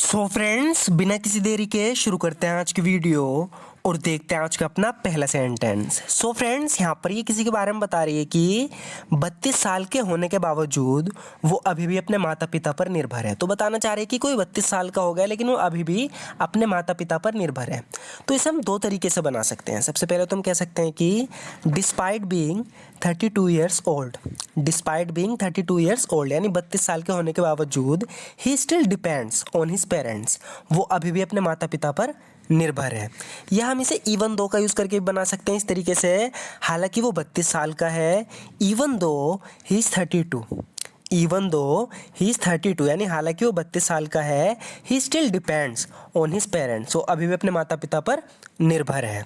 So friends, बिना किसी देरी के शुरू करते हैं आज की वीडियो और देखते हैं आज का अपना पहला सेंटेंस। सो फ्रेंड्स, यहाँ पर ये किसी के बारे में बता रही है कि 32 साल के होने के बावजूद वो अभी भी अपने माता पिता पर निर्भर है। तो बताना चाह रहे हैं कि कोई 32 साल का हो गया लेकिन वो अभी भी अपने माता पिता पर निर्भर है। तो इसे हम दो तरीके से बना सकते हैं। सबसे पहले तो हम कह सकते हैं कि despite being 32 years old, despite being 32 years old यानी 32 साल के होने के बावजूद he still depends on his parents, वो अभी भी अपने माता पिता पर निर्भर है। या हम इसे इवन दो का यूज़ करके भी बना सकते हैं इस तरीके से, हालांकि वो 32 साल का है, even though he is 32, even though he is 32 यानी हालांकि वो 32 साल का है, he still depends on his parents, वो अभी भी अपने माता पिता पर निर्भर है।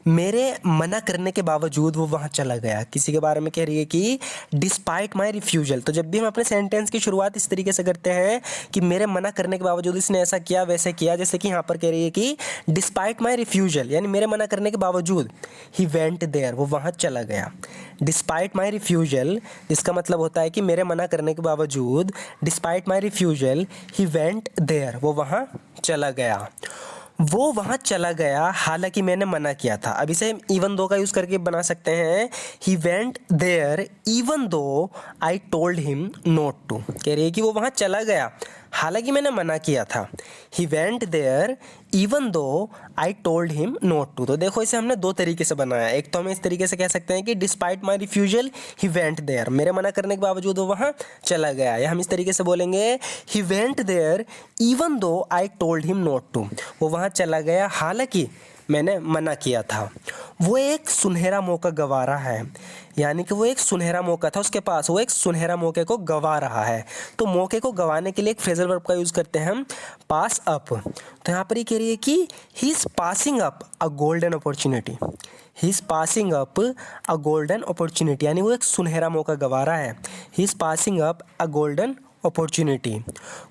मेरे मना करने के बावजूद वो वहाँ चला गया, किसी के बारे में कह रही है कि डिस्पाइट माई रिफ्यूजल। तो जब भी हम अपने सेंटेंस की शुरुआत इस तरीके से करते हैं कि मेरे मना करने के बावजूद इसने ऐसा किया वैसे किया, जैसे कि यहाँ पर कह रही है कि डिस्पाइट माई रिफ्यूजल यानी मेरे मना करने के बावजूद ही वेंट देयर, वो वहाँ चला गया। डिस्पाइट माई रिफ्यूजल जिसका मतलब होता है कि मेरे मना करने के बावजूद, despite my refusal he went there, वो वहाँ चला गया। वो वहाँ चला गया हालांकि मैंने मना किया था। अब इसे इवन दो का यूज़ करके बना सकते हैं, ही went there even though I told him not to. कह रही है कि वो वहाँ चला गया हालांकि मैंने मना किया था। ही went there even though I told him not to. तो देखो इसे हमने दो तरीके से बनाया। एक तो हम इस तरीके से कह सकते हैं कि despite my refusal he went there, मेरे मना करने के बावजूद वो वहाँ चला गया। या हम इस तरीके से बोलेंगे ही went there even though I told him not to, वो वहाँ चला गया हालांकि मैंने मना किया था। वो एक सुनहरा मौका गंवा रहा है, यानी कि वो एक सुनहरा मौका था उसके पास, वो एक सुनहरा मौके को गंवा रहा है। तो मौके को गंवाने के लिए एक फ्रेजल वर्ब का यूज़ करते हैं हम, पास अप। तो यहाँ पर ये कह रही है कि he is passing up a golden opportunity, he is passing up a golden opportunity यानी वो एक सुनहरा मौका गंवा रहा है। He is passing up a golden opportunity.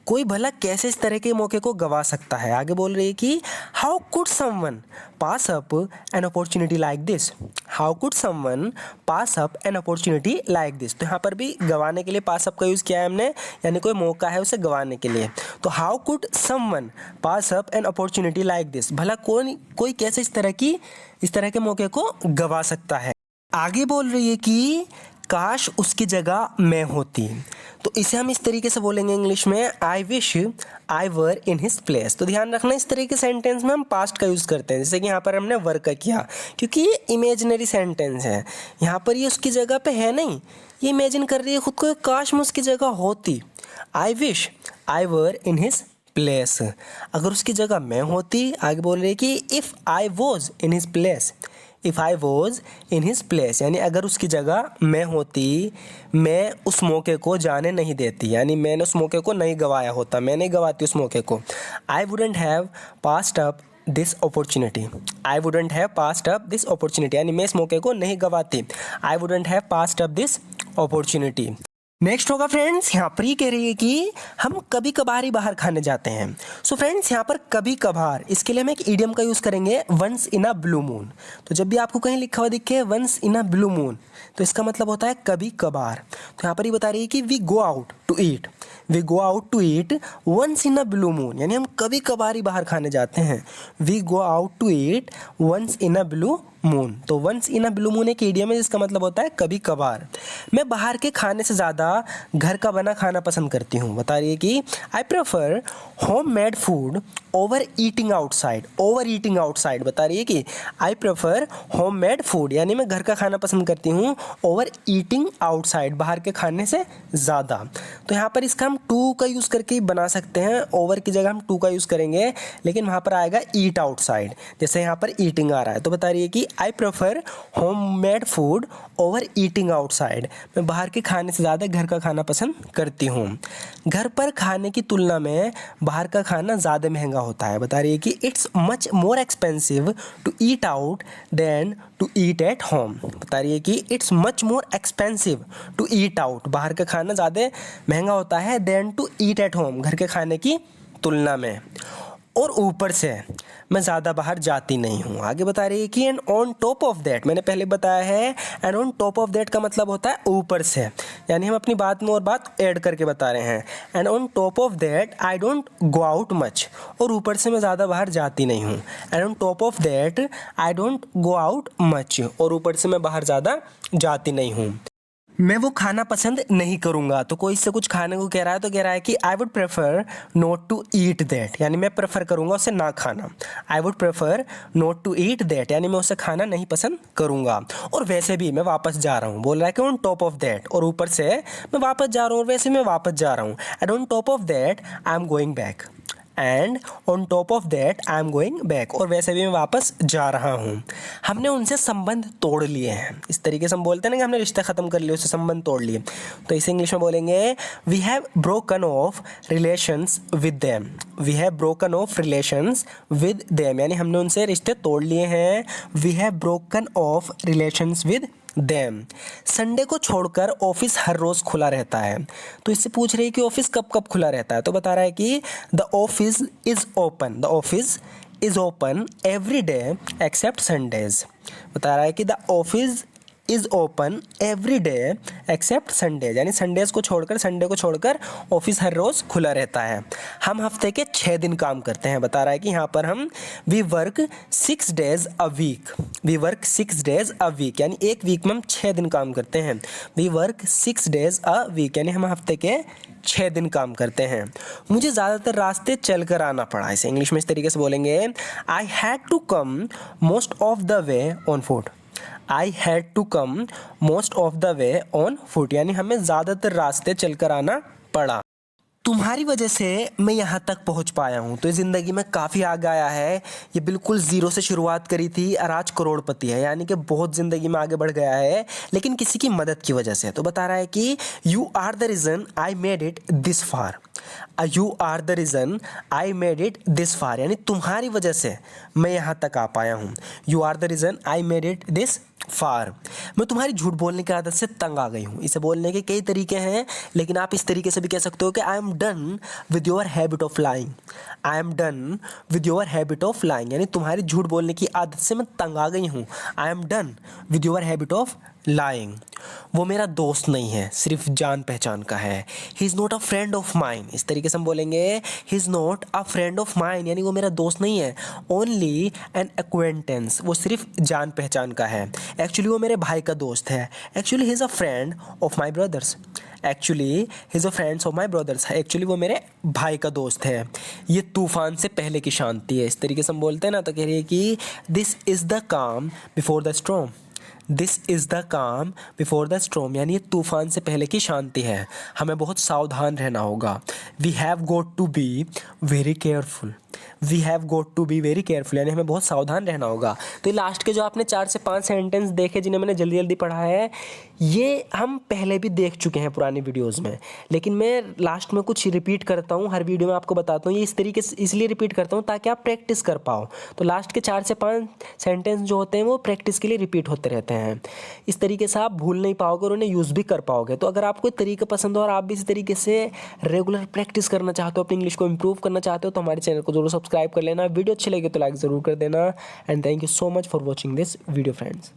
कोई भला कैसे इस तरह के मौके को गंवा सकता है। आगे बोल रही है कि how could someone pass up an opportunity like this, how could someone pass up an opportunity like this. तो यहाँ पर भी गंवाने के लिए पास अप का यूज़ किया है हमने, यानी कोई मौका है उसे गंवाने के लिए। तो how could someone pass up an opportunity like this, भला कोई कैसे इस तरह के मौके को गंवा सकता है। आगे बोल रही है कि काश उसकी जगह मैं होती। तो इसे हम इस तरीके से बोलेंगे इंग्लिश में, I wish I were in his place. तो ध्यान रखना इस तरह के सेंटेंस में हम पास्ट का यूज़ करते हैं, जैसे कि यहाँ पर हमने वर का किया, क्योंकि ये इमेजिनरी सेंटेंस है। यहाँ पर ये उसकी जगह पे है नहीं, ये इमेजिन कर रही है खुद को, काश मैं उसकी जगह होती। I wish I were in his place, अगर उसकी जगह मैं होती। आगे बोल रही है कि if I was in his place, if I was in his place यानी अगर उसकी जगह मैं होती, मैं उस मौके को जाने नहीं देती, यानी मैंने उस मौके को नहीं गंवाया होता, मैं नहीं गंवाती उस मौके को। I wouldn't have passed up this opportunity, I wouldn't have passed up this opportunity यानी मैं इस मौके को नहीं गंवाती। I wouldn't have passed up this opportunity. Next होगा फ्रेंड्स, यहाँ पर ये कह रही है कि हम कभी कभार ही बाहर खाने जाते हैं। सो फ्रेंड्स, यहाँ पर कभी कभार, इसके लिए हम एक इडियम का यूज़ करेंगे, once in a blue moon. तो जब भी आपको कहीं लिखा हुआ दिखे once in a blue moon, तो इसका मतलब होता है कभी कभार। तो यहाँ पर ये बता रही है कि we go out to eat, we go out to eat once in a blue moon यानी हम कभी कभार ही बाहर खाने जाते हैं। We go out to eat once in a blue moon. तो once in a blue moon एक इडियम है जिसका मतलब होता है कभी कभार। मैं बाहर के खाने से ज़्यादा घर का बना खाना पसंद करती हूँ। बता रही है कि I prefer home made food over eating outside, over eating outside. बता रही है कि I prefer home made food यानी मैं घर का खाना पसंद करती हूँ, ओवर ईटिंग आउटसाइड बाहर के खाने से ज़्यादा। तो यहाँ पर इसका हम टू का यूज़ करके बना सकते हैं, ओवर की जगह हम टू का यूज़ करेंगे, लेकिन वहाँ पर आएगा ईट आउटसाइड, जैसे यहाँ पर ईटिंग आ रहा है। तो बता रही है कि I prefer home made food over eating outside, मैं बाहर के खाने से ज़्यादा घर का खाना पसंद करती हूँ। घर पर खाने की तुलना में बाहर का खाना ज़्यादा महंगा होता है। बता रही है कि it's much more expensive to eat out than to eat at home. बता रही है कि it's much more expensive to eat out, बाहर का खाना ज़्यादा महंगा होता है, than to eat at home, घर के खाने की तुलना में। और ऊपर से मैं ज़्यादा बाहर जाती नहीं हूँ। आगे बता रही है कि and on top of that, मैंने पहले बताया है and on top of that का मतलब होता है ऊपर से, यानी हम अपनी बात में और बात ऐड करके बता रहे हैं। And on top of that I don't go out much, और ऊपर से मैं ज़्यादा बाहर जाती नहीं हूँ। And on top of that I don't go out much, और ऊपर से मैं बाहर ज़्यादा जाती नहीं हूँ। मैं वो खाना पसंद नहीं करूँगा, तो कोई इससे कुछ खाने को कह रहा है तो कह रहा है कि I would prefer not to eat that, यानी मैं प्रेफर करूँगा उसे ना खाना। I would prefer not to eat that, यानी मैं उसे खाना नहीं पसंद करूँगा। और वैसे भी मैं वापस जा रहा हूँ, बोल रहा है कि ऑन टॉप ऑफ दैट, और ऊपर से मैं वापस जा रहा हूँ, और वैसे मैं वापस जा रहा हूँ। And on top of that I am going back, and on top of that I am going back, और वैसे भी मैं वापस जा रहा हूँ। हमने उनसे संबंध तोड़ लिए हैं, इस तरीके से हम बोलते हैं ना कि हमने रिश्ते ख़त्म कर लिए, उससे संबंध तोड़ लिए। तो इसे इंग्लिश में बोलेंगे we have broken off relations with them. We have broken off relations with them, यानी हमने उनसे रिश्ते तोड़ लिए हैं। We have broken off relations with them. Sunday को छोड़कर ऑफिस हर रोज़ खुला रहता है। तो इससे पूछ रही है कि ऑफिस कब कब खुला रहता है, तो बता रहा है कि the office is open, the office is open every day except Sundays. बता रहा है कि the office is open every day except Sundays, यानी संडेज को छोड़कर, संडे को छोड़कर ऑफिस हर रोज़ खुला रहता है। हम हफ्ते के 6 दिन काम करते हैं। बता रहा है कि यहाँ पर हम we work 6 days a week, we work 6 days a week, यानी एक वीक में हम 6 दिन काम करते हैं। We work 6 days a week, यानी हम हफ्ते के 6 दिन काम करते हैं। मुझे ज़्यादातर रास्ते चल कर आना पड़ा। इसे इंग्लिश में इस तरीके से बोलेंगे I had to come most of the way on foot. I had to come most of the way on foot, यानी हमें ज़्यादातर रास्ते चलकर आना पड़ा। तुम्हारी वजह से मैं यहाँ तक पहुँच पाया हूँ। तो ये ज़िंदगी में काफ़ी आगे आया है। ये बिल्कुल ज़ीरो से शुरुआत करी थी और आज करोड़पति है, यानी कि बहुत ज़िंदगी में आगे बढ़ गया है, लेकिन किसी की मदद की वजह से। तो बता रहा है कि you are the reason I made it this far. You are the reason I made it this far, यानी तुम्हारी वजह से मैं यहाँ तक आ पाया हूँ। You are the reason I made it this far. मैं तुम्हारी झूठ बोलने की आदत से तंग आ गई हूँ। इसे बोलने के कई तरीके हैं, लेकिन आप इस तरीके से भी कह सकते हो कि I am done with your habit of lying. I am done with your habit of lying, यानी तुम्हारी झूठ बोलने की आदत से मैं तंग आ गई हूँ। I am done with your habit of lying. वो मेरा दोस्त नहीं है, सिर्फ जान पहचान का है। He is not a friend of mine, इस तरीके से हम बोलेंगे he is not a friend of mine, यानी वो मेरा दोस्त नहीं है। ओनली एन एक्वेंटेंस, वो सिर्फ जान पहचान का है। एक्चुअली वो मेरे भाई का दोस्त है। Actually he is a friend of my brothers. Actually he is a friends of my brothers, actually वो मेरे भाई का दोस्त है। ये तूफान से पहले की शांति है, इस तरीके से हम बोलते हैं ना। तो कह रही है कि दिस इज़ द काम before the storm. This is the काम बिफोर द स्टॉर्म, यानी ये तूफान से पहले की शांति है। हमें बहुत सावधान रहना होगा। We have got to be very careful. We have got to be very careful, यानी हमें बहुत सावधान रहना होगा। तो ये लास्ट के जो आपने 4 से 5 सेंटेंस देखे, जिन्हें मैंने जल्दी जल्दी पढ़ा है, ये हम पहले भी देख चुके हैं पुरानी वीडियोज़ में, लेकिन मैं लास्ट में कुछ रिपीट करता हूँ। हर वीडियो में आपको बताता हूँ। ये इस तरीके से इसलिए रिपीट करता हूँ ताकि आप प्रैक्टिस कर पाओ। तो लास्ट के 4 से 5 सेंटेंस जो होते हैं वो प्रैक्टिस के लिए रिपीट होते रहते हैं। इस तरीके से आप भूल नहीं पाओगे और उन्हें यूज़ भी कर पाओगे। तो अगर आपको तरीका पसंद हो और आप भी इस तरीके से रेगुलर प्रैक्टिस करना चाहते हो, अपनी इंग्लिश को इंप्रूव करना चाहते हो, तो हमारे चैनल को जरूर सब्सक्राइब कर लेना। वीडियो अच्छी लगे तो लाइक ज़रूर कर देना। And thank you so much for watching this video friends.